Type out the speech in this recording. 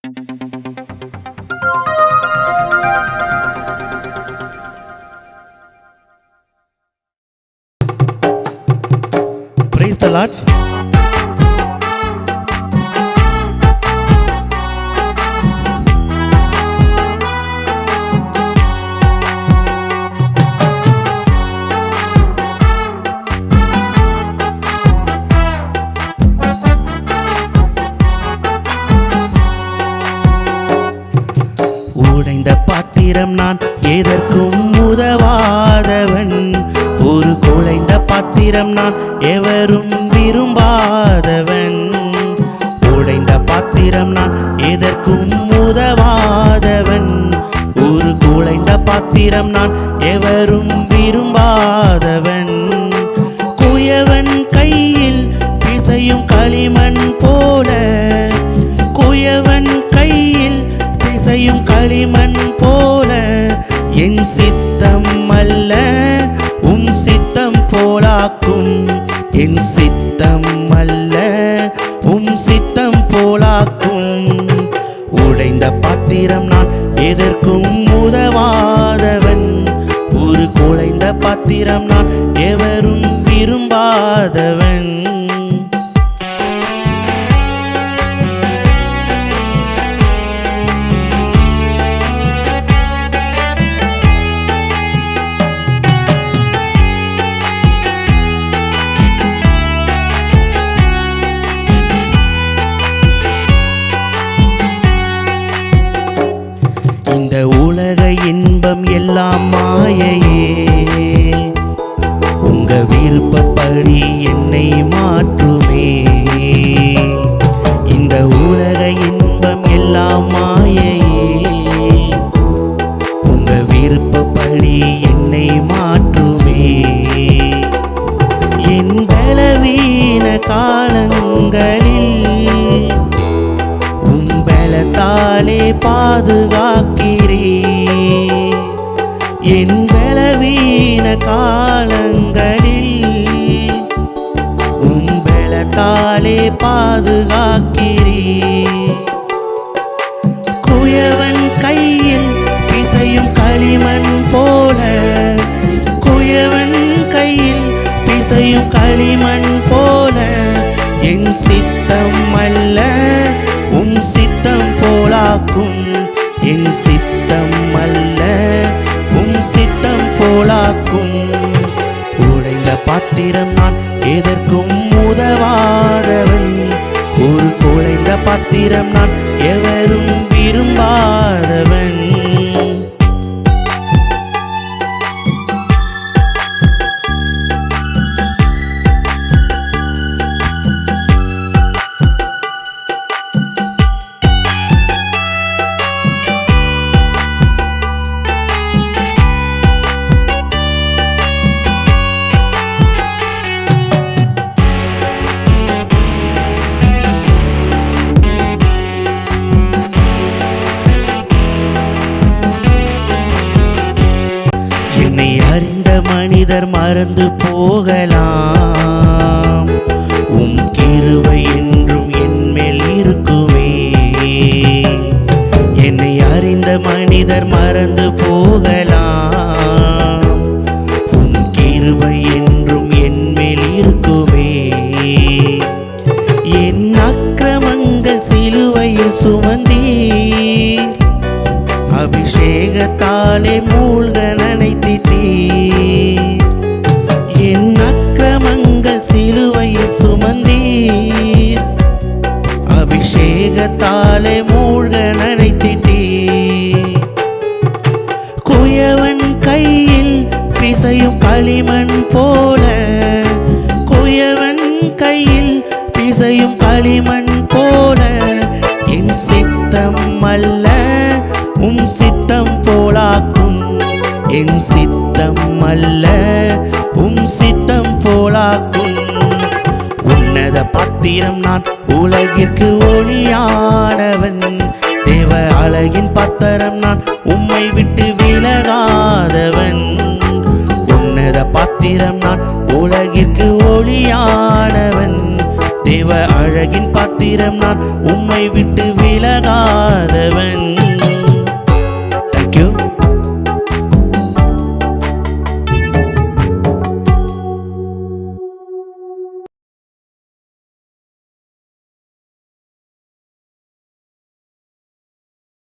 Praise the Lord. உடைந்த பாத்திரம் நான் எதற்கும் உதவாதவன், ஒரு குலைந்த பாத்திரம் நான் எவரும் விரும்பாதவன். உடைந்த பாத்திரம் நான் எதற்கும் உதவாதவன், ஒரு குலைந்த பாத்திரம் நான் எவரும் விரும்பாதவன். குயவன் கையில் பிசையும் களிமண் போல, குயவன் கையில் பிசையும் களிமண் போல, என் சித்தம் அல்ல உம் சித்தம் போலாக்கும், என் சித்தம் அல்ல உம் சித்தம் போலாக்கும். உடைந்த பாத்திரம் நான் எதற்கும் உதவாதவன், ஒரு குலைந்த பாத்திரம் நான் எவரும் விரும்பாதவன். இந்த உலக இன்பம் எல்லாம் மாயையே, உங்க விருப்பப்படி என்னை மாற்றுமே. இந்த உலக இன்பம் எல்லாம் மாயையே, உங்க விருப்பப்படி என்னை மாற்றுமே. என் பலவீன காலங்களில் பலத்தாலே பாதுகாக்கிறே, என் பலவீன காலங்களில் உம் பலத்தாலே பாதுகாக்கிறே. குயவன் கையில் பிசையும் களிமண் போல, குயவன் கையில் பிசையும் களிமண் போல, என் சித்தம் அல்ல உம் சித்தம் போலாக்கும், என் சித்தம் அல்ல உம் சித்தம் போலாக்கும். உடைந்த பாத்திரம் நான் எதற்கும் உதவாதவன், ஒரு குலைந்த பாத்திரம் நான் எவரும் விரும்பாதவன். என்னை அறிந்த மனிதர் மறந்து போகலாம், உம் கிருபை என்றும் என்மேல் இருக்குமே. என்னை அறிந்த மனிதர் மறந்து போகலாம், உம் கிருபை என்றும் என்மேல் இருக்குமே. என் அக்கிரமங்கள் சிலுவையில் சுமந்தீர், அபிஷேகத்தாலே மூழ்க நனைத்திட்டீர். என் அக்கிரமங்கள் சிலுவையில் சுமந்தீர், அபிஷேகத்தாலே மூழ்க நனைத்திட்டீர். குயவன் கையில் பிசையும் களிமண் போல, குயவன் கையில் பிசையும் களிமண் போல, என் சித்தம் அல்ல உம் சித்தம் போலாக்கும், என் சித்தம் அல்ல உம் சித்தம் போலாக்கும். உன்னத பாத்திரம் நான் உலகிற்கு ஒளியானவன், தேவ அழகின் பாத்திரம் நான் உம்மை விட்டு விலகாதவன். உன்னத பாத்திரம் நான் உலகிற்கு ஒளியானவன், தேவ அழகின் பாத்திரம் நான் உம்மை விட்டு